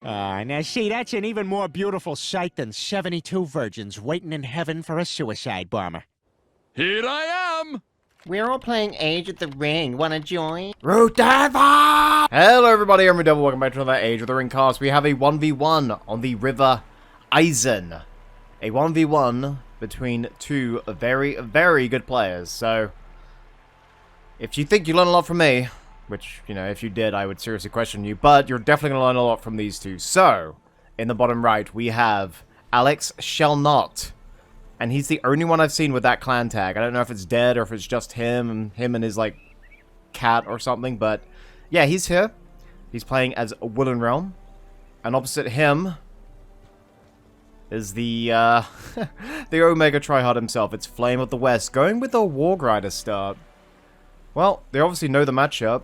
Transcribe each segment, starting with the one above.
Now see, that's an even more beautiful sight than 72 virgins waiting in heaven for a suicide bomber. Here I am! We're all playing Age of the Ring. Wanna join? RuudDevil! Hello everybody, I'm RuudDevil. Welcome back to another Age of the Ring cast. We have a 1v1 on the River Eisen. A 1v1 between two very, very good players. So, if you think you learn a lot from me, which, you know, if you did, I would seriously question you, but you're definitely going to learn a lot from these two. So, in the bottom right, we have Alex Shall Not. And he's the only one I've seen with that clan tag. I don't know if it's dead or if it's just him and his, like, cat or something, but yeah, he's here. He's playing as Woolen Realm. And opposite him is the, the Omega Tryhard himself. It's Flame of the West, going with a Warg Rider start. Well, they obviously know the matchup.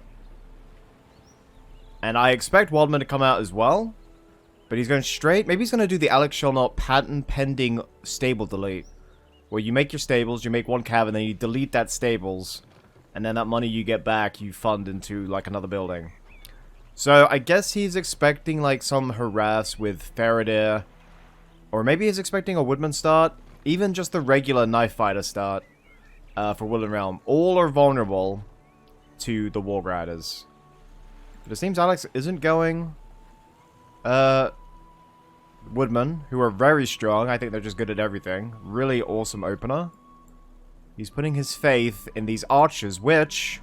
And I expect Wildman to come out as well. But he's going straight. Maybe he's going to do the Alex Shall Not patent pending stable delete. Where you make your stables, you make one cav, and then you delete that stables. And then that money you get back, you fund into, like, another building. So, I guess he's expecting, like, some harass with Faraday. Or maybe he's expecting a Woodman start. Even just the regular Knife Fighter start for Woolen Realm. All are vulnerable to the Warg Riders. But it seems Alex isn't going Woodman, who are very strong. I think they're just good at everything. Really awesome opener. He's putting his faith in these archers, which,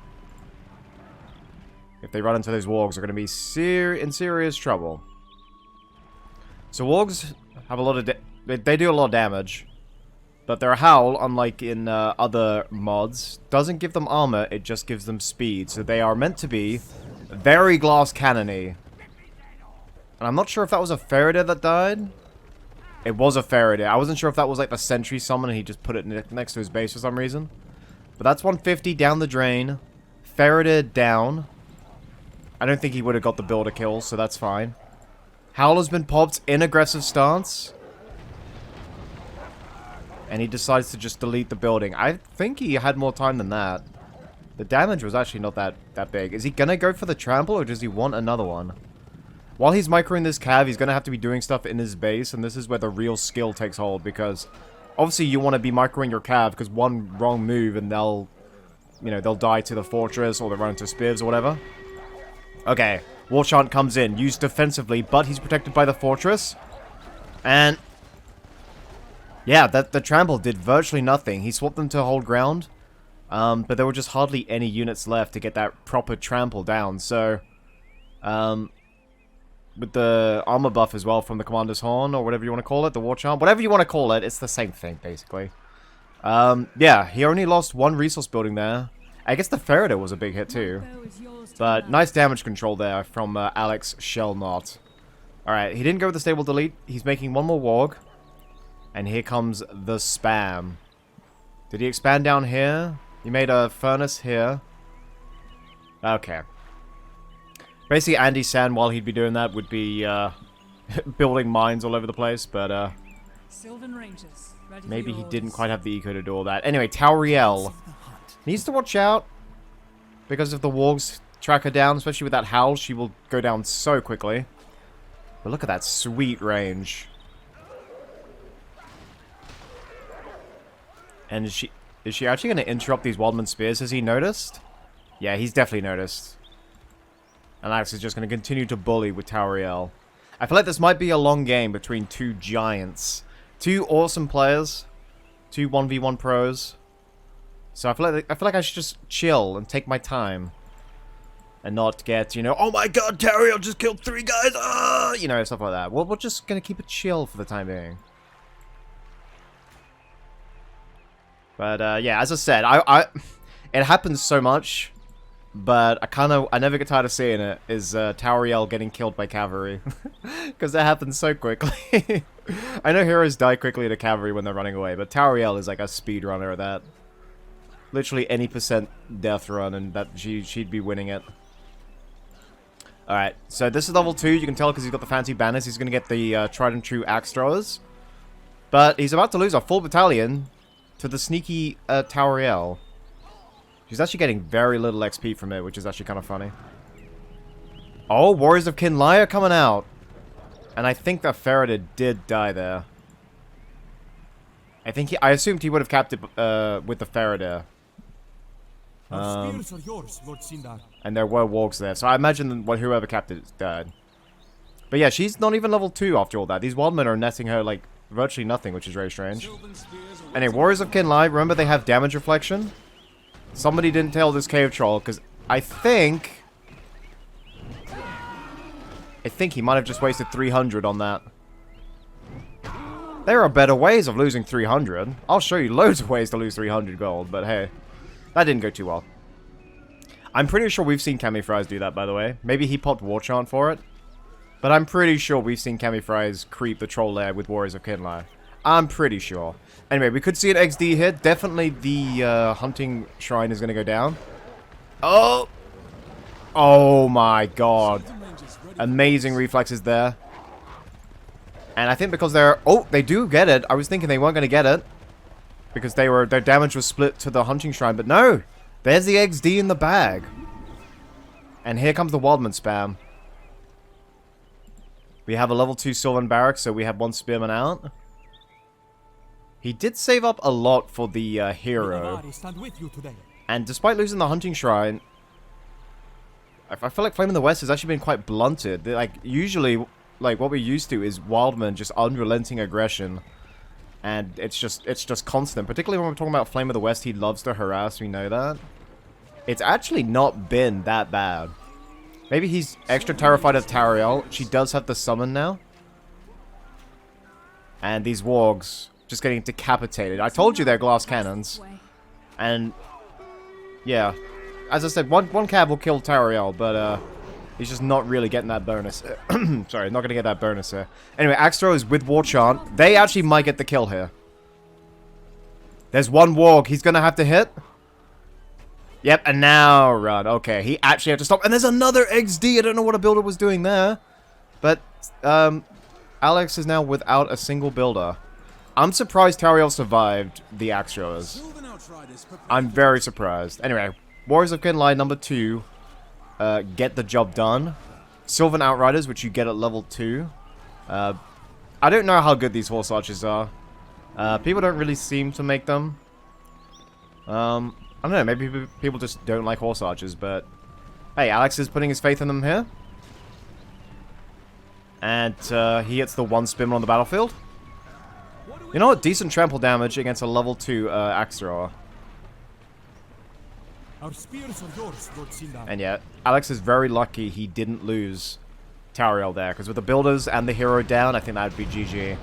if they run into those wargs, are going to be in serious trouble. So wargs have a lot of they do a lot of damage, but their howl, unlike in other mods, doesn't give them armor. It just gives them speed. So they are meant to be very glass cannony. And I'm not sure if that was a Faraday that died. It was a Faraday. I wasn't sure if that was like the sentry summon and he just put it next to his base for some reason. But that's 150 down the drain. Faraday down. I don't think he would have got the builder kill, so that's fine. Howl has been popped in aggressive stance. And he decides to just delete the building. I think he had more time than that. The damage was actually not that big. Is he gonna go for the trample or does he want another one? While he's microing this cav, he's gonna have to be doing stuff in his base, and this is where the real skill takes hold, because obviously you want to be microing your cav, because one wrong move and they'll, you know, they'll die to the fortress or they'll run into spivs or whatever. Okay, Warchant comes in, used defensively, but he's protected by the fortress. And yeah, the trample did virtually nothing. He swapped them to hold ground. But there were just hardly any units left to get that proper trample down. So, with the armor buff as well from the Commander's Horn, or whatever you want to call it, the War Charm, whatever you want to call it, it's the same thing, basically. Yeah, he only lost one resource building there. I guess the Faraday was a big hit too. But nice damage control there from Alex Shall Not. Alright, he didn't go with the stable delete. He's making one more Warg. And here comes the spam. Did he expand down here? He made a furnace here. Okay. Basically, Andy San, while he'd be doing that, would be building mines all over the place, but Sylvan Rangers, maybe he didn't quite have the eco to do all that. Anyway, Tauriel needs to watch out, because if the wargs track her down, especially with that howl, she will go down so quickly. But look at that sweet range. And is she actually going to interrupt these Wildman Spears? Has he noticed? Yeah, he's definitely noticed. And Alex is just going to continue to bully with Tauriel. I feel like this might be a long game between two giants. Two awesome players. Two 1v1 pros. So I feel like I should just chill and take my time. And not get, you know, oh my god, Tauriel just killed 3 guys! Ah! You know, stuff like that. We're just going to keep it chill for the time being. But, yeah, as I said, it happens so much, but I never get tired of seeing it, is Tauriel getting killed by cavalry. Because that happens so quickly. I know heroes die quickly to cavalry when they're running away, but Tauriel is like a speedrunner at that. Literally any percent death run, and that she'd be winning it. Alright, so this is level 2, you can tell because he's got the fancy banners, he's going to get the tried and true axe throwers. But he's about to lose a full battalion to the sneaky Tauriel. She's actually getting very little XP from it, which is actually kind of funny. Oh, Warriors of Kinlaia coming out. And I think that Faraday did die there. I assumed he would have capped it with the Faraday. Our spears are yours, Lord Sindar. And there were wargs there, so I imagine whoever capped it died. But yeah, she's not even level 2 after all that. These wildmen are netting her, like, virtually nothing, which is very strange. Anyway, Warriors of Kinlai, remember they have damage reflection? Somebody didn't tell this cave troll, because I think he might have just wasted 300 on that. There are better ways of losing 300. I'll show you loads of ways to lose 300 gold, but hey. That didn't go too well. I'm pretty sure we've seen Camifries do that, by the way. Maybe he popped War Chant for it. But I'm pretty sure we've seen Camifries creep the troll lair with Warriors of Kinlai. I'm pretty sure. Anyway, we could see an XD here. Definitely the hunting shrine is going to go down. Oh! Oh my god. Amazing reflexes there. And I think because they're... Oh, they do get it. I was thinking they weren't going to get it. Because their damage was split to the hunting shrine. But no! There's the XD in the bag. And here comes the Wildman spam. We have a level 2 Sylvan Barracks, so we have one Spearman out. He did save up a lot for the hero. And despite losing the hunting shrine, I feel like Flame in the West has actually been quite blunted. Like, usually, like, what we're used to is Wildman just unrelenting aggression. And it's just constant. Particularly when we're talking about Flame of the West, he loves to harass, we know that. It's actually not been that bad. Maybe he's extra terrified of Tariel. She does have the summon now. And these wargs just getting decapitated. I told you they're glass cannons. And yeah. As I said, one cab will kill Tariel, but he's just not really getting that bonus. Sorry, not gonna get that bonus here. Anyway, Axtro is with War Chant. They actually might get the kill here. There's one warg. He's gonna have to hit. Yep, and now run. Okay, he actually had to stop. And there's another XD. I don't know what a builder was doing there. But Alex is now without a single builder. I'm surprised Tariel survived the Axtros. I'm very surprised. Anyway, Warriors of Kinlai number 2. Get the job done. Sylvan Outriders, which you get at level 2. I don't know how good these horse archers are. People don't really seem to make them. I don't know, maybe people just don't like horse archers, but... Hey, Alex is putting his faith in them here. And he hits the one spin on the battlefield. You know what? Decent trample damage against a level 2 axe thrower. Our spears are yours, Lord Sindar. And yeah, Alex is very lucky he didn't lose Tariel there, because with the builders and the hero down, I think that would be GG.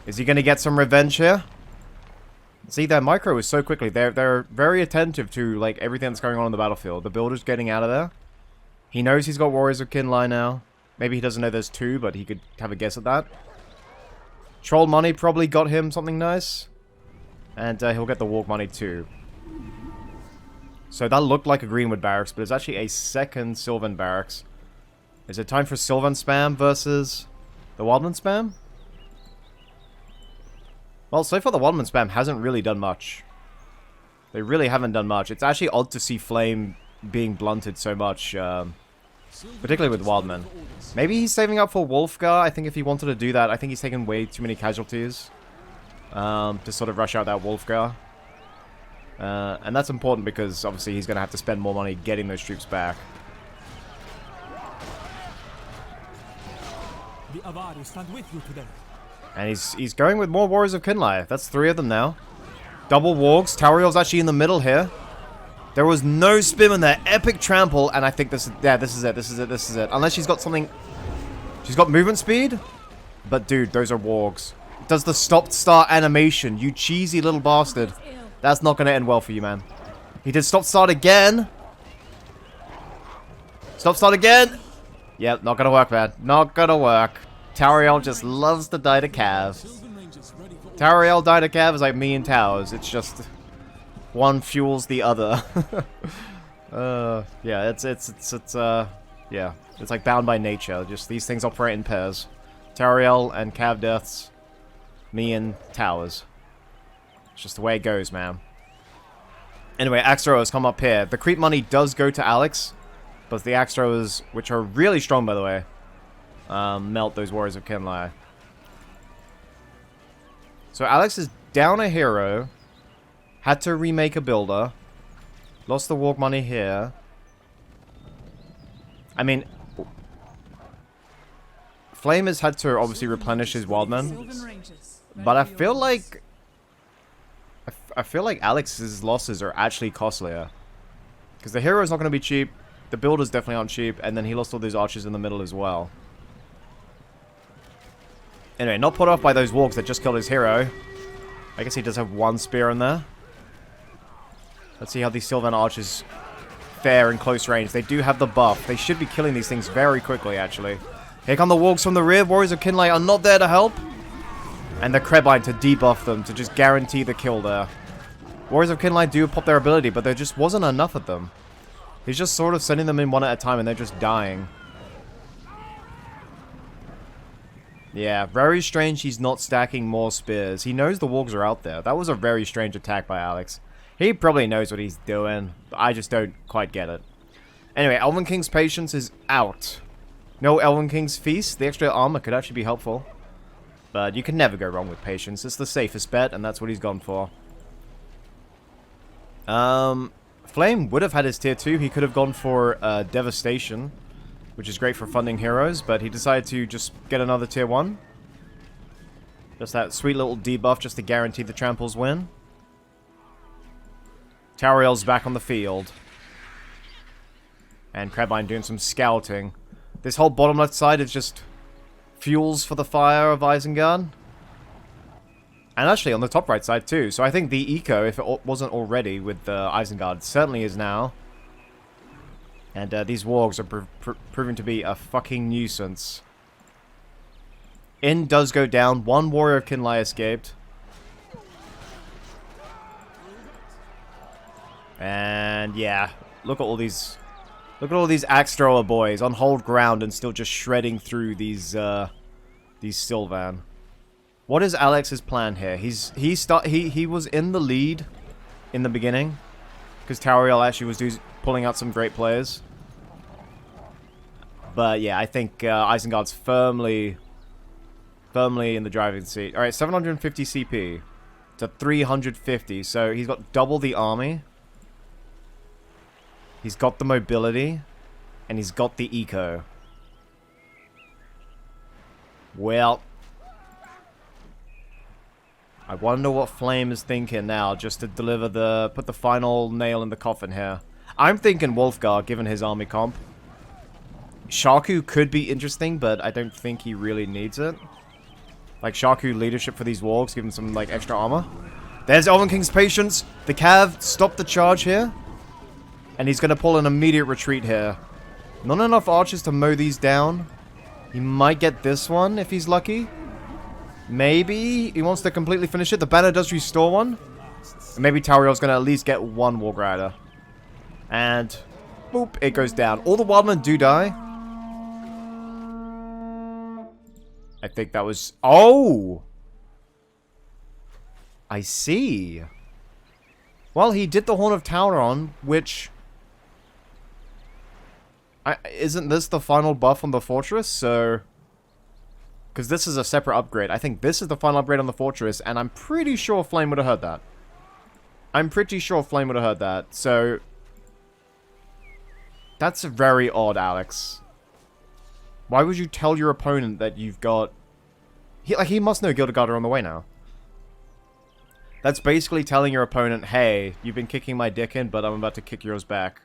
Is he going to get some revenge here? See, their micro is so quickly. They're very attentive to like everything that's going on the battlefield. The builder's getting out of there. He knows he's got Warriors of Kinlai now. Maybe he doesn't know there's 2, but he could have a guess at that. Troll money probably got him something nice. And he'll get the walk money too. So that looked like a Greenwood barracks, but it's actually a second Sylvan barracks. Is it time for Sylvan spam versus the Wildman spam? Well, so far the Wildman spam hasn't really done much. They really haven't done much. It's actually odd to see Flame being blunted so much, particularly with Wildman. Maybe he's saving up for Wolfgar. I think if he wanted to do that, I think he's taken way too many casualties to sort of rush out that Wolfgar. And that's important because obviously he's going to have to spend more money getting those troops back. The Avari stand with you today. And he's going with more Warriors of Kinlai. That's 3 of them now. Double wargs. Tariel's actually in the middle here. There was no spin in there. Epic trample, and I think this is it. Unless she's got something. She's got movement speed. But dude, those are wargs. Does the stop start animation, you cheesy little bastard. That's not gonna end well for you, man. He did stop start again. Stop start again. Yep, not gonna work, man. Not gonna work. Tariel just loves to die to Cav. Tariel die to Cav is like me and towers. It's just one fuels the other. Yeah, yeah, it's like bound by nature. Just these things operate in pairs. Tariel and Cav deaths, me and towers. It's just the way it goes, man. Anyway, axe throwers come up here. The creep money does go to Alex, but the axe throwers, which are really strong, by the way. melt those Warriors of Kinlai. So Alex is down a hero. Had to remake a builder. Lost the walk money here. I mean, Flame has had to obviously replenish his Wildman. Sylvan Ranges. But I feel like... I feel like Alex's losses are actually costlier. Because the hero is not going to be cheap. The builders definitely aren't cheap. And then he lost all those archers in the middle as well. Anyway, not put off by those walks that just killed his hero. I guess he does have one spear in there. Let's see how these Sylvan archers fare in close range. They do have the buff. They should be killing these things very quickly, actually. Here come the walks from the rear. Warriors of Kinlai are not there to help. And the Krebine to debuff them, to just guarantee the kill there. Warriors of Kinlai do pop their ability, but there just wasn't enough of them. He's just sort of sending them in one at a time, and they're just dying. Yeah, very strange he's not stacking more spears. He knows the walks are out there. That was a very strange attack by Alex. He probably knows what he's doing. But I just don't quite get it. Anyway, Elven King's Patience is out. No Elven King's Feast. The extra armor could actually be helpful. But you can never go wrong with Patience. It's the safest bet, and that's what he's gone for. Flame would have had his tier 2. He could have gone for Devastation, which is great for funding heroes, but he decided to just get another tier 1. Just that sweet little debuff just to guarantee the tramples win. Tariel's back on the field. And Krebine doing some scouting. This whole bottom left side is just fuels for the fire of Isengard. And actually on the top right side too. So I think the eco, if it wasn't already with Isengard, certainly is now. And these wargs are proving to be a fucking nuisance. Inn does go down. One Warrior of Kinlai escaped. And yeah, look at all these axe thrower boys on hold ground and still just shredding through these Sylvan. What is Alex's plan here? He was in the lead in the beginning because Tariel actually was pulling out some great players. But yeah, I think Isengard's firmly in the driving seat. All right, 750 CP to 350, so he's got double the army. He's got the mobility, and he's got the eco. Well, I wonder what Flame is thinking now, just to put the final nail in the coffin here. I'm thinking Wolfgar, given his army comp. Shaku could be interesting, but I don't think he really needs it. Like, Shaku leadership for these wargs, give him some, like, extra armor. There's Elven King's Patience. The Cav stopped the charge here. And he's going to pull an immediate retreat here. Not enough archers to mow these down. He might get this one if he's lucky. Maybe he wants to completely finish it. The banner does restore one. And maybe Tariel's going to at least get one Warg Rider. And boop, it goes down. All the Wildmen do die. I think that was... Oh! I see. Well, he did the Horn of Tauron, which... isn't this the final buff on the fortress? So... Because this is a separate upgrade. I think this is the final upgrade on the fortress, and I'm pretty sure Flame would have heard that. I'm pretty sure Flame would have heard that. So... That's very odd, Alex. Why would you tell your opponent that you've got... He must know Gilded Guard are on the way now. That's basically telling your opponent, hey, you've been kicking my dick in, but I'm about to kick yours back.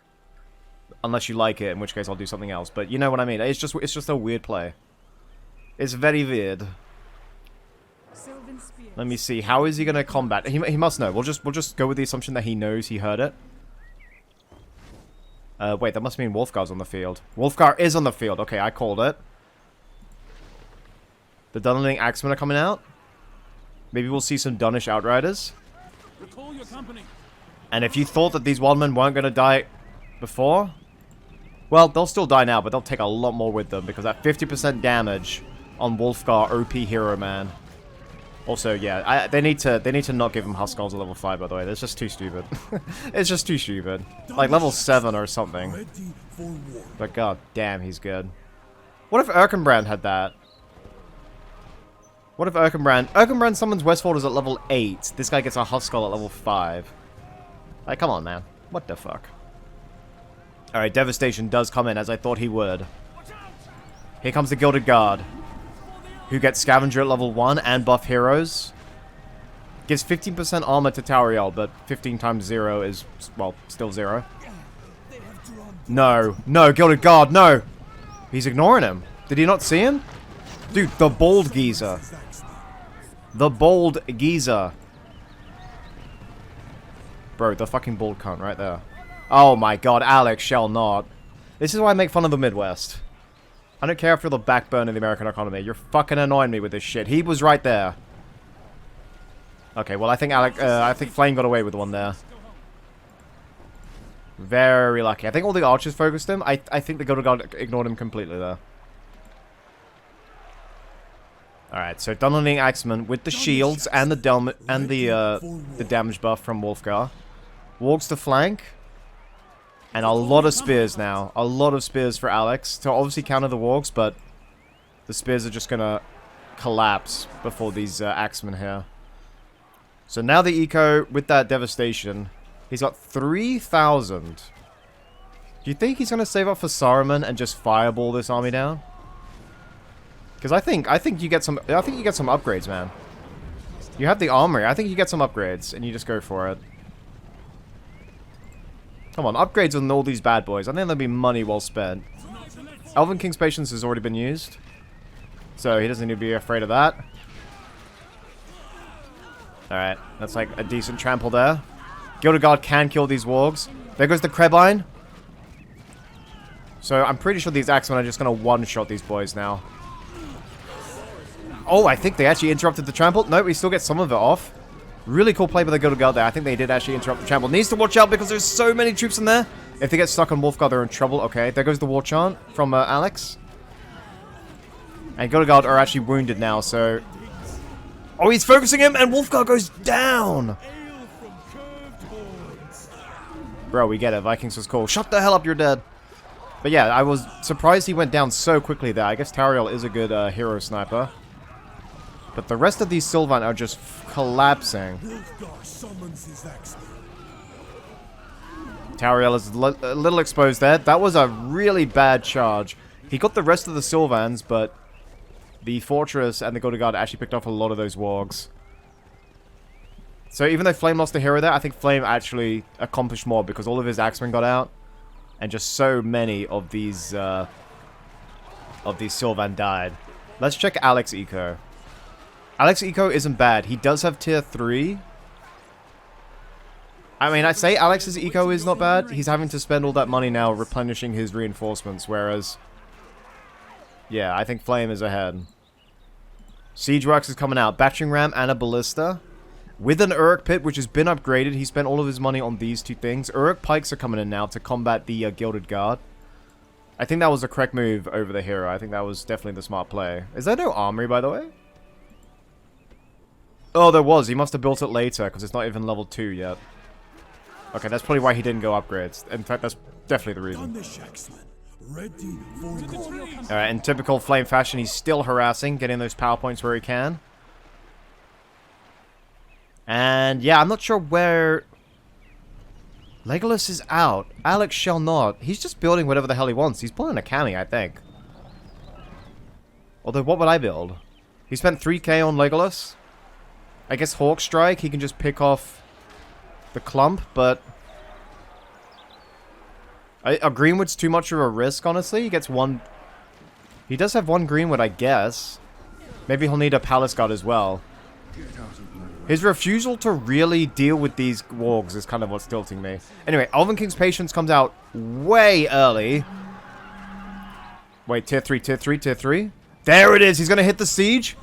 Unless you like it, in which case I'll do something else. But you know what I mean. It's just a weird play. It's very weird. Let me see. How is he gonna combat? He must know. We'll just go with the assumption that he knows he heard it. Wait, that must mean Wolfgar's on the field. Wolfgar is on the field. Okay, I called it. The Dunling Axemen are coming out. Maybe we'll see some Dunish Outriders. Recall your company. And if you thought that these Wildmen weren't going to die before, well, they'll still die now, but they'll take a lot more with them because that 50% damage on Wolfgar OP Hero Man. Also, yeah, they need to not give him Huskarls at level 5, by the way. That's just too stupid. It's just too stupid. Like level 7 or something. But god damn, he's good. What if Erkenbrand had that? What if Erkenbrand... Erkenbrand summons Westfolders at level 8. This guy gets a Huskell at level 5. Like, come on, man. What the fuck? Alright, Devastation does come in, as I thought he would. Here comes the Gilded Guard, who gets Scavenger at level 1 and buff heroes. Gives 15% armor to Tauriel, but 15 times 0 is, well, still 0. No. No, Gilded Guard, no! He's ignoring him. Did he not see him? Dude, the Bold Geezer. The Bold Geezer. Bro, the fucking Bold cunt right there. Oh my god, Alex shall not. This is why I make fun of the Midwest. I don't care if you're the backbone of the American economy. You're fucking annoying me with this shit. He was right there. Okay, well, I think Flame got away with one there. Very lucky. I think all the archers focused him. I think the Gilded Guard ignored him completely there. Alright, so Dunlending Axeman with the shields and the damage buff from Wolfgar. Wargs to flank. And a lot of spears now. A lot of spears for Alex to obviously counter the Wargs, but the spears are just gonna collapse before these Axemen here. So now the eco with that devastation, he's got 3,000. Do you think he's gonna save up for Saruman and just fireball this army down? Because I think you get some upgrades, man. You have the armory. I think you get some upgrades and you just go for it. Come on, upgrades on all these bad boys. I think that'll be money well spent. Elven King's Patience has already been used, so he doesn't need to be afraid of that. Alright, that's like a decent trample there. Gilded Guard can kill these wargs. There goes the Krebine. So I'm pretty sure these Axemen are just going to one-shot these boys now. Oh, I think they actually interrupted the trample. No, we still get some of it off. Really cool play by the Gilded Guard there. I think they did actually interrupt the trample. Needs to watch out because there's so many troops in there. If they get stuck on Wolfguard, they're in trouble. Okay, there goes the War Chant from Alex. And Gilded Guard are actually wounded now, so... Oh, he's focusing him, and Wolfguard goes down! Bro, we get it. Vikings was cool. Shut the hell up, you're dead. But yeah, I was surprised he went down so quickly there. I guess Tauriel is a good hero sniper. But the rest of these Sylvan are just collapsing. Tauriel is a little exposed there. That was a really bad charge. He got the rest of the Sylvans, but the Fortress and the Gilded Guard actually picked off a lot of those wargs. So even though Flame lost a hero there, I think Flame actually accomplished more because all of his Axemen got out. And just so many of these Sylvan died. Let's check Alex Eco. Alex Eco isn't bad. He does have tier 3. I mean, I'd say Alex's Eco is not bad. He's having to spend all that money now replenishing his reinforcements, whereas... Yeah, I think Flame is ahead. Siege Works is coming out. Battering Ram and a Ballista. With an Uruk Pit, which has been upgraded. He spent all of his money on these two things. Uruk Pikes are coming in now to combat the Gilded Guard. I think that was the correct move over the hero. I think that was definitely the smart play. Is there no armory, by the way? Oh, there was. He must have built it later, because it's not even level 2 yet. Okay, that's probably why he didn't go upgrades. In fact, that's definitely the reason. Alright, in typical Flame fashion, he's still harassing, getting those power points where he can. And, yeah, I'm not sure where... Legolas is out. Alex shall not. He's just building whatever the hell he wants. He's pulling a Cammy, I think. Although, what would I build? He spent 3k on Legolas. I guess Hawk Strike, he can just pick off the clump, but... A Greenwood's too much of a risk, honestly. He gets one... He does have one Greenwood, I guess. Maybe he'll need a Palace Guard as well. His refusal to really deal with these wargs is kind of what's tilting me. Anyway, Elven King's Patience comes out way early. Wait, tier 3, tier 3, tier 3? There it is! He's gonna hit the siege?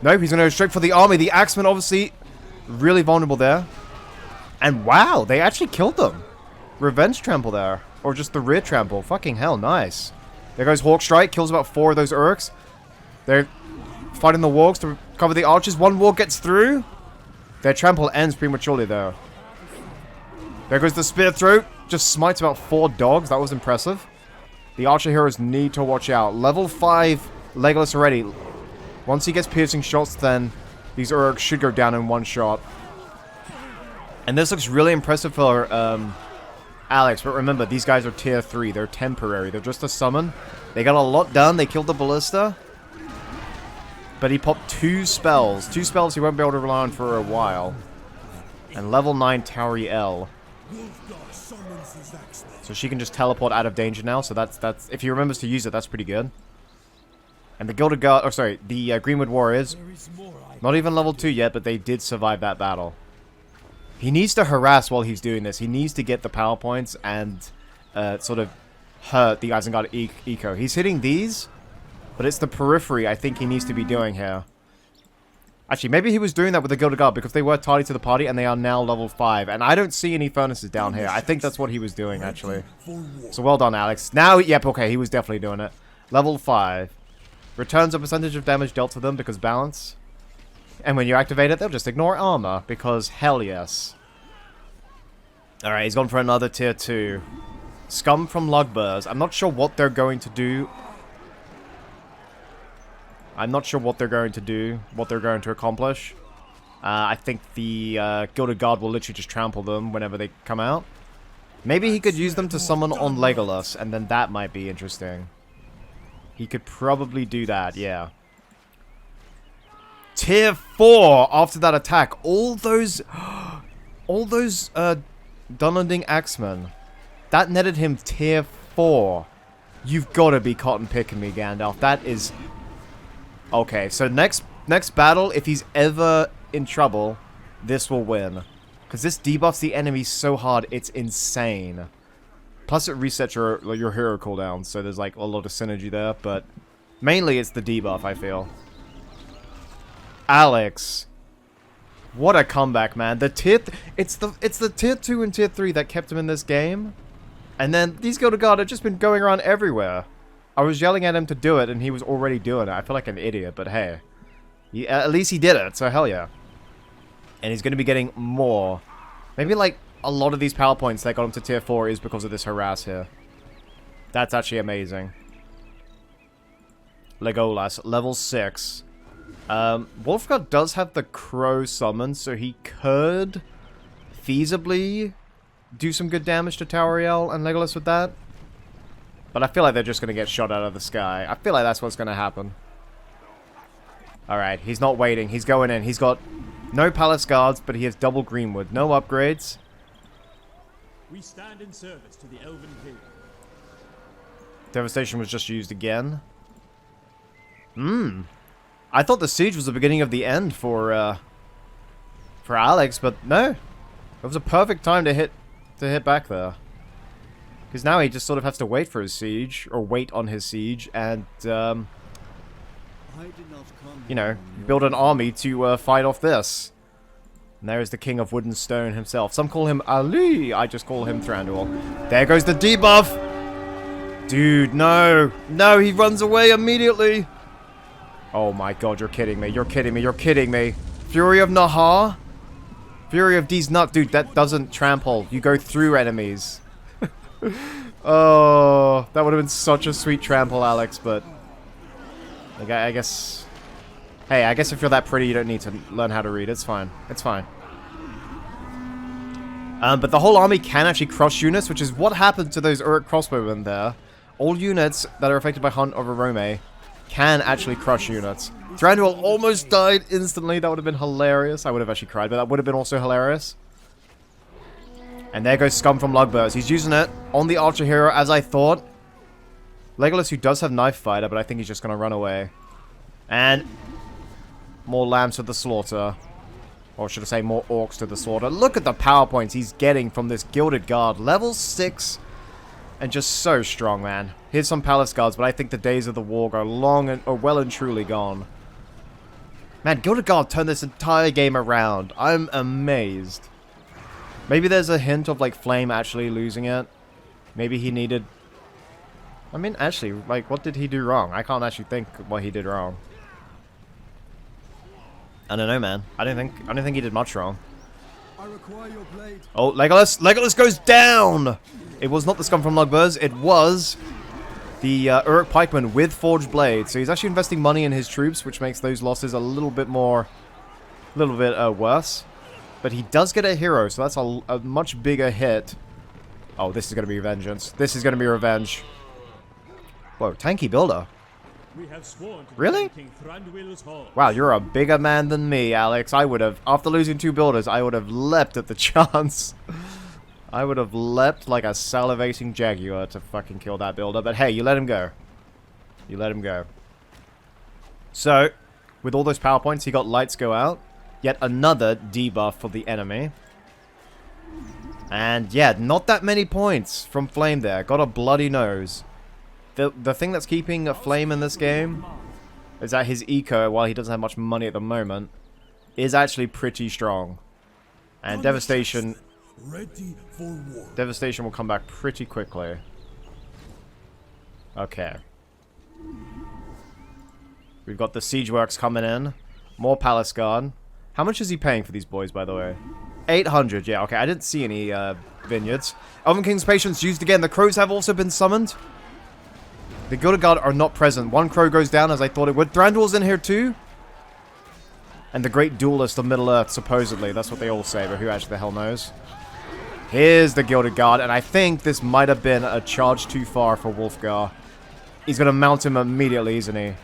Nope, he's gonna go straight for the army. The Axemen, obviously, really vulnerable there. And wow, they actually killed them. Revenge trample there. Or just the rear trample. Fucking hell, nice. There goes Hawk Strike, kills about 4 of those Uruks. They're fighting the wargs to cover the archers. One warg gets through. Their trample ends prematurely though. There goes the spear throat. Just smites about 4 dogs. That was impressive. The archer heroes need to watch out. Level 5 Legolas already. Once he gets piercing shots, then these Uruk should go down in one shot. And this looks really impressive for Alex, but remember, these guys are tier 3. They're temporary. They're just a summon. They got a lot done. They killed the Ballista. But he popped 2 spells. 2 spells he won't be able to rely on for a while. And level 9 Tauriel. So she can just teleport out of danger now. So that's if he remembers to use it, that's pretty good. And the Gilded Guard, oh sorry, the Greenwood Warriors. Not even level 2 yet, but they did survive that battle. He needs to harass while he's doing this. He needs to get the power points and sort of hurt the Isengard Eco. He's hitting these, but it's the periphery I think he needs to be doing here. Actually, maybe he was doing that with the Gilded Guard because they were tardy to the party and they are now level 5. And I don't see any furnaces down here. I think that's what he was doing, actually. So well done, Alex. Now, yep, okay, he was definitely doing it. Level 5. Returns a percentage of damage dealt to them because balance. And when you activate it, they'll just ignore armor because hell yes. Alright, he's gone for another tier 2. Scum from Lugburs. I'm not sure what they're going to do. I'm not sure what they're going to do, what they're going to accomplish. I think the Gilded Guard will literally just trample them whenever they come out. Maybe he could use them to summon on Legolas, and then that might be interesting. He could probably do that, yeah. Tier 4 after that attack. All those Dunlending Axemen. That netted him tier 4. You've got to be cotton picking me, Gandalf. That is... Okay, so next battle, if he's ever in trouble, this will win. Because this debuffs the enemy so hard, it's insane. Plus it resets your hero cooldown, so there's like a lot of synergy there, but mainly it's the debuff, I feel. Alex. What a comeback, man. The it's the tier 2 and tier 3 that kept him in this game. And then these Gilded Guard have just been going around everywhere. I was yelling at him to do it, and he was already doing it. I feel like an idiot, but hey. At least he did it, so hell yeah. And he's going to be getting more. Maybe, like, a lot of these power points that got him to tier 4 is because of this harass here. That's actually amazing. Legolas, level 6. Wolfgar does have the Crow summon, so he could feasibly do some good damage to Tauriel and Legolas with that. But I feel like they're just going to get shot out of the sky. I feel like that's what's going to happen. Alright, he's not waiting. He's going in. He's got no palace guards, but he has double Greenwood. No upgrades. We stand in service to the Elven King. Devastation was just used again. I thought the siege was the beginning of the end for Alex, but no. It was a perfect time to hit back there. Because now he just sort of has to wait for his siege, or wait on his siege, and, you know, build an army to fight off this. And there is the King of Wood and Stone himself. Some call him Ali, I just call him Thranduil. There goes the debuff! Dude, no! No, he runs away immediately! Oh my god, you're kidding me, you're kidding me, you're kidding me. Fury of Nahar? Fury of D's Nut, dude, that doesn't trample. You go through enemies. Oh, that would have been such a sweet trample, Alex, but... Like, I guess... Hey, I guess if you're that pretty, you don't need to learn how to read. It's fine. It's fine. But the whole army can actually cross units, which is what happened to those Uruk crossbowmen there. All units that are affected by Hunt of Arome can actually crush units. Thranduil almost died instantly. That would have been hilarious. I would have actually cried, but that would have been also hilarious. And there goes Scum from Lugburs. He's using it on the Archer Hero, as I thought. Legolas, who does have Knife Fighter, but I think he's just going to run away. And more lambs to the slaughter. Or should I say more orcs to the slaughter. Look at the power points he's getting from this Gilded Guard. Level 6. And just so strong, man. Here's some Palace Guards, but I think the days of the war are long and well and truly gone. Man, Gilded Guard turned this entire game around. I'm amazed. Maybe there's a hint of, like, Flame actually losing it. Maybe he needed... I mean, actually, like, what did he do wrong? I can't actually think what he did wrong. I don't know, man. I don't think he did much wrong. I require your blade. Oh, Legolas! Legolas goes down! It was not the Scum from Lugburs. It was the Uruk pikemen with forged blades. So he's actually investing money in his troops, which makes those losses a little bit worse. But he does get a hero, so that's a much bigger hit. Oh, this is going to be vengeance. This is going to be revenge. Whoa, tanky builder. We have sworn to Really? King Thranduil's hall. Wow, you're a bigger man than me, Alex. I would have, after losing 2 builders, I would have leapt at the chance. I would have leapt like a salivating jaguar to fucking kill that builder. But hey, you let him go. You let him go. So, with all those power points, he got lights go out. Yet another debuff for the enemy. And yeah, not that many points from Flame there. Got a bloody nose. The thing that's keeping a Flame in this game is that his eco, while he doesn't have much money at the moment, is actually pretty strong. And Devastation... Ready for war. Devastation will come back pretty quickly. Okay. We've got the siege works coming in. More Palace Guard. How much is he paying for these boys, by the way? 800, yeah, okay. I didn't see any vineyards. Elven King's Patience used again. The crows have also been summoned. The Gilded Guard are not present. One crow goes down as I thought it would. Thranduil's in here too. And the Great Duelist of Middle-earth, supposedly. That's what they all say, but who actually the hell knows? Here's the Gilded Guard, and I think this might have been a charge too far for Wulfgar. He's going to mount him immediately, isn't he?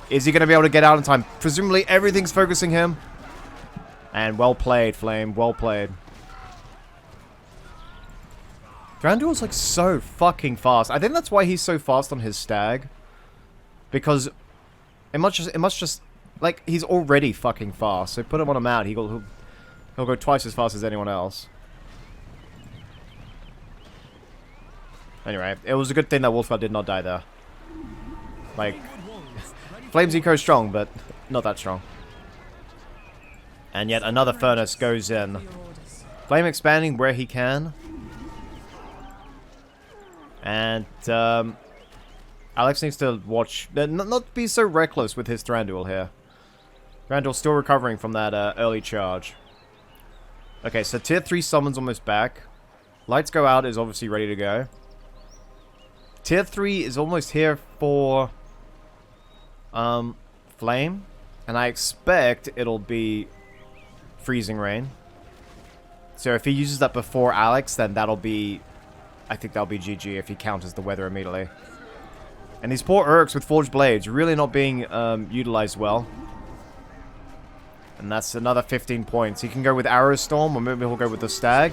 Is he going to be able to get out in time? Presumably everything's focusing him. And well played, Flame. Well played. Thranduil's like so fucking fast. I think that's why he's so fast on his stag. Because it must just like he's already fucking fast. So put him on a mount, he'll go twice as fast as anyone else. Anyway, it was a good thing that Wulfgar did not die there. Like, Flame's eco is strong, but not that strong. And yet another furnace goes in. Flame expanding where he can. And Alex needs to watch, not be so reckless with his Thranduil here. Thranduil's still recovering from that early charge. Okay, so tier 3 summons almost back. Lights go out is obviously ready to go. Tier 3 is almost here for Flame. And I expect it'll be Freezing Rain. So if he uses that before Alex, then that'll be... I think that'll be GG if he counters the weather immediately. And these poor Uruks with Forged Blades really not being utilized well. And that's another 15 points. He can go with Arrow Storm, or maybe he'll go with the Stag.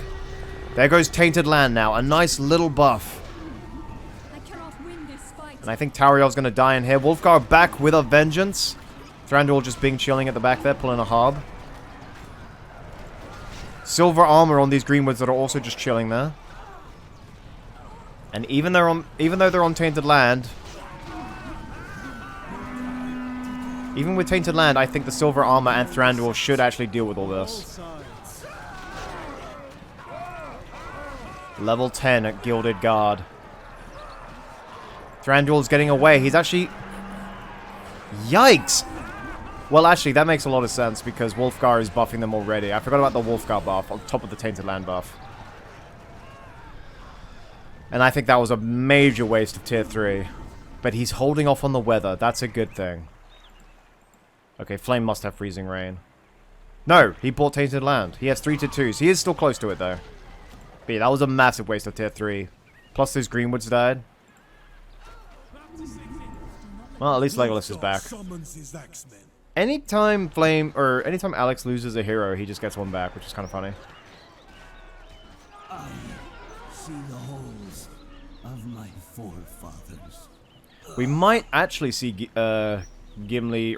There goes Tainted Land now. A nice little buff. And I think Tauriel's going to die in here. Wulfgar back with a vengeance. Thranduil just being chilling at the back there, pulling a hob. Silver armor on these Greenwoods that are also just chilling there. And even though they're on Tainted Land, even with Tainted Land, I think the Silver Armor and Thranduil should actually deal with all this. Level 10 at Gilded Guard. Thranduil's getting away. He's actually... Yikes! Well, actually, that makes a lot of sense because Wulfgar is buffing them already. I forgot about the Wulfgar buff on top of the Tainted Land buff. And I think that was a major waste of tier 3. But he's holding off on the weather. That's a good thing. Okay, Flame must have Freezing Rain. No, he bought Tainted Land. He has 3 to 2s. He is still close to it, though. But yeah, that was a massive waste of tier 3. Plus those Greenwoods died. Well, at least Legolas is back. Anytime anytime Alex loses a hero, he just gets one back, which is kind of funny. I see the holes of my forefathers. We might actually see Gimli,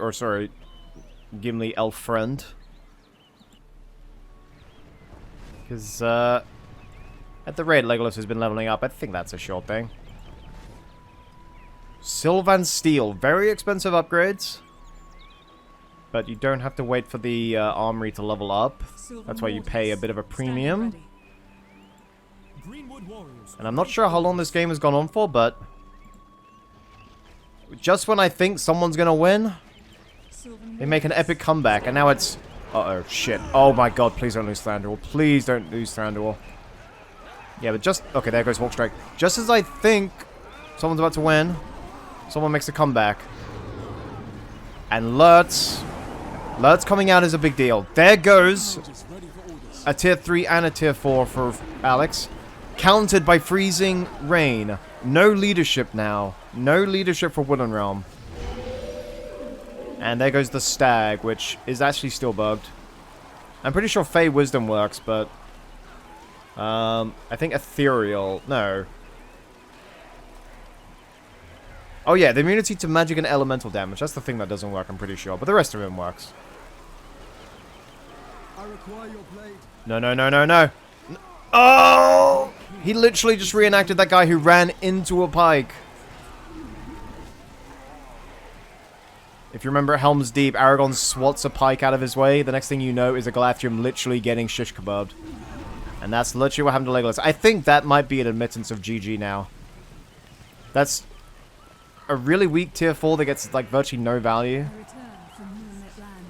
Elf Friend. Because at the rate Legolas has been leveling up, I think that's a sure thing. Sylvan Steel, very expensive upgrades. But you don't have to wait for the armory to level up. That's why you pay a bit of a premium. And I'm not sure how long this game has gone on for, but... just when I think someone's gonna win, they make an epic comeback, and now it's... uh-oh, shit. Oh my god, please don't lose Thranduil. Please don't lose Thranduil. Yeah, but just... okay, there goes Hawkstrike. Just as I think Someone's about to win. Someone makes a comeback. And Lurtz coming out is a big deal. There goes a tier 3 and a tier 4 for Alex. Countered by freezing rain. No leadership now. No leadership for Woodland Realm. And there goes the stag, which is actually still bugged. I'm pretty sure Fey Wisdom works, but... I think Ethereal... No. Oh yeah, the immunity to magic and elemental damage. That's the thing that doesn't work, I'm pretty sure. But the rest of them works. I require your blade. No, no, no, no, no. Oh! He literally just reenacted that guy who ran into a pike. If you remember at Helm's Deep, Aragorn swats a pike out of his way. The next thing you know is a Galathium literally getting shish kebabbed. And that's literally what happened to Legolas. I think that might be an admittance of GG now. That's a really weak tier 4 that gets like virtually no value.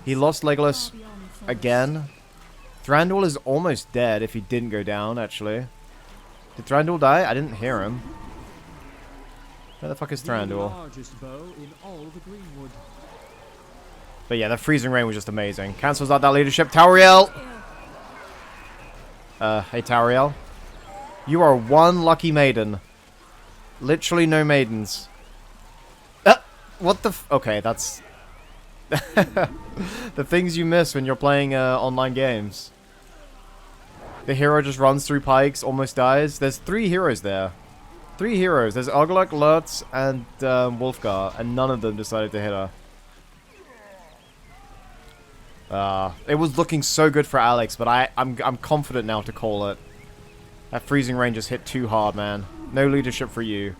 He lost Legolas again. Thranduil is almost dead if he didn't go down, actually. Did Thranduil die? I didn't hear him. Where the fuck is Thranduil? But yeah, the freezing rain was just amazing. Cancels out that leadership. Tauriel! Hey Tauriel. You are one lucky maiden. Literally no maidens. What the okay, that's... the things you miss when you're playing online games. The hero just runs through pikes, almost dies. There's 3 heroes there. 3 heroes. There's Oglock, Lurtz, and Wolfgar, and none of them decided to hit her. It was looking so good for Alex, but I'm confident now to call it. That freezing rain just hit too hard, man. No leadership for you.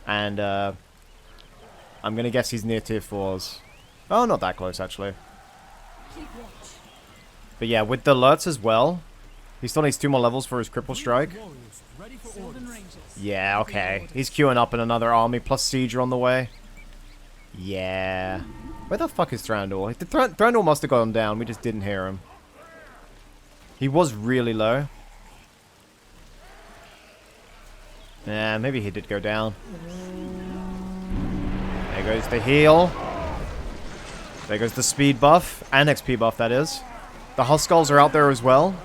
And I'm gonna guess he's near tier 4s. Oh, not that close actually. But yeah, with the Lurtz as well, he still needs 2 more levels for his cripple strike. Yeah, okay. He's queuing up in another army, plus siege are on the way. Yeah. Where the fuck is Thranduil? Thranduil must have gone down, we just didn't hear him. He was really low. Yeah, maybe he did go down. There goes the heal. There goes the speed buff, and XP buff, that is. The Huskarls are out there as well.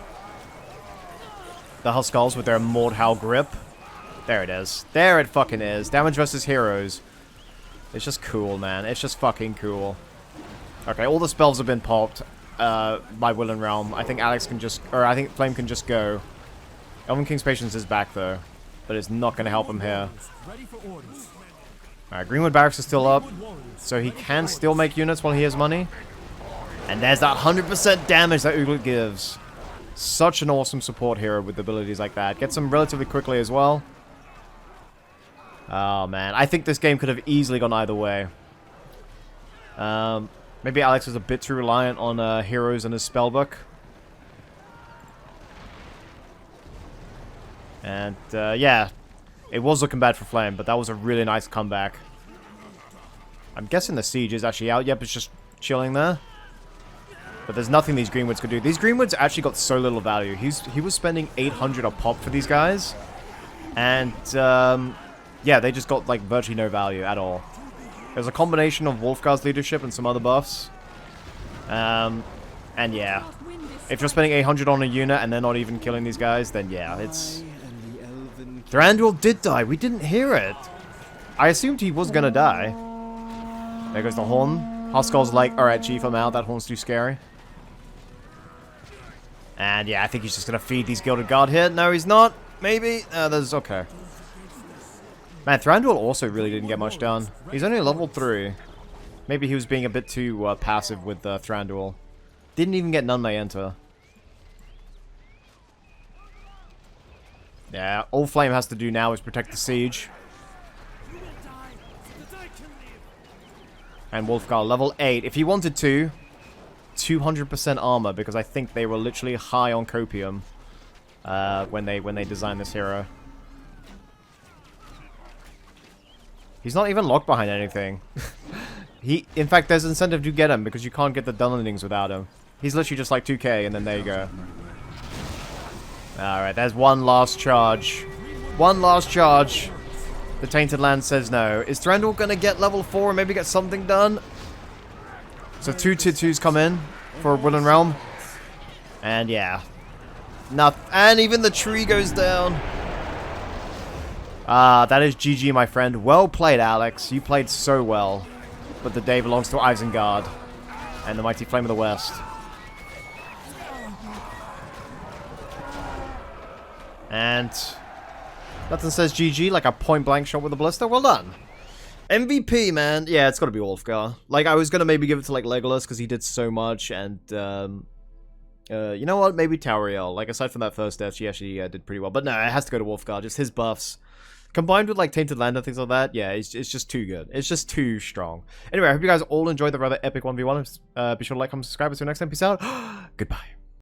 The Huskarls with their Mordhau grip. There it is. There it fucking is. Damage versus heroes. It's just cool, man. It's just fucking cool. Okay, all the spells have been popped by Will and Realm. I think Alex can just... Or I think Flame can just go. Elven King's Patience is back, though. But it's not going to help him here. Alright, Greenwood Barracks is still up. So he can still make units while he has money. And there's that 100% damage that Uglut gives. Such an awesome support hero with abilities like that. Gets them relatively quickly as well. Oh, man. I think this game could have easily gone either way. Maybe Alex was a bit too reliant on heroes in his spellbook. And, yeah. It was looking bad for Flame, but that was a really nice comeback. I'm guessing the siege is actually out. Yep, it's just chilling there. But there's nothing these Greenwoods could do. These Greenwoods actually got so little value. He was spending 800 a pop for these guys. And, yeah, they just got, like, virtually no value at all. There's a combination of Wolfgar's leadership and some other buffs. And, yeah. If you're spending 800 on a unit and they're not even killing these guys, then, yeah, it's... Thranduil did die. We didn't hear it. I assumed he was gonna die. There goes the horn. Huskarl's like, alright, Chief, I'm out. That horn's too scary. And yeah, I think he's just gonna feed these Gilded Guard here. No, he's not. Maybe. There's... Okay. Man, Thranduil also really didn't get much done. He's only level 3. Maybe he was being a bit too passive with Thranduil. Didn't even get None May Enter. Yeah, all Flame has to do now is protect the siege. And Wolfgar, level 8. If he wanted to, 200% armor, because I think they were literally high on copium when they designed this hero. He's not even locked behind anything. In fact, there's incentive to get him, because you can't get the Dunlendings without him. He's literally just like 2k, and then there you go. Alright, there's one last charge. One last charge. The Tainted Land says no. Is Thranduil gonna get level 4 and maybe get something done? So 2 tier 2s come in for Woodland Realm. And yeah. And even the tree goes down. That is GG, my friend. Well played, Alex. You played so well. But the day belongs to Isengard and the mighty Flame of the West. And nothing says GG like a point-blank shot with a ballista. Well done. MVP, man. Yeah, it's got to be Wolfgar. Like, I was going to maybe give it to, like, Legolas because he did so much. And, you know what? Maybe Tauriel. Like, aside from that first death, she actually did pretty well. But no, it has to go to Wolfgar. Just his buffs. Combined with, like, Tainted Land and things like that, yeah, it's just too good. It's just too strong. Anyway, I hope you guys all enjoyed the rather epic 1v1. Be sure to like, comment, subscribe. Until next time, peace out. Goodbye.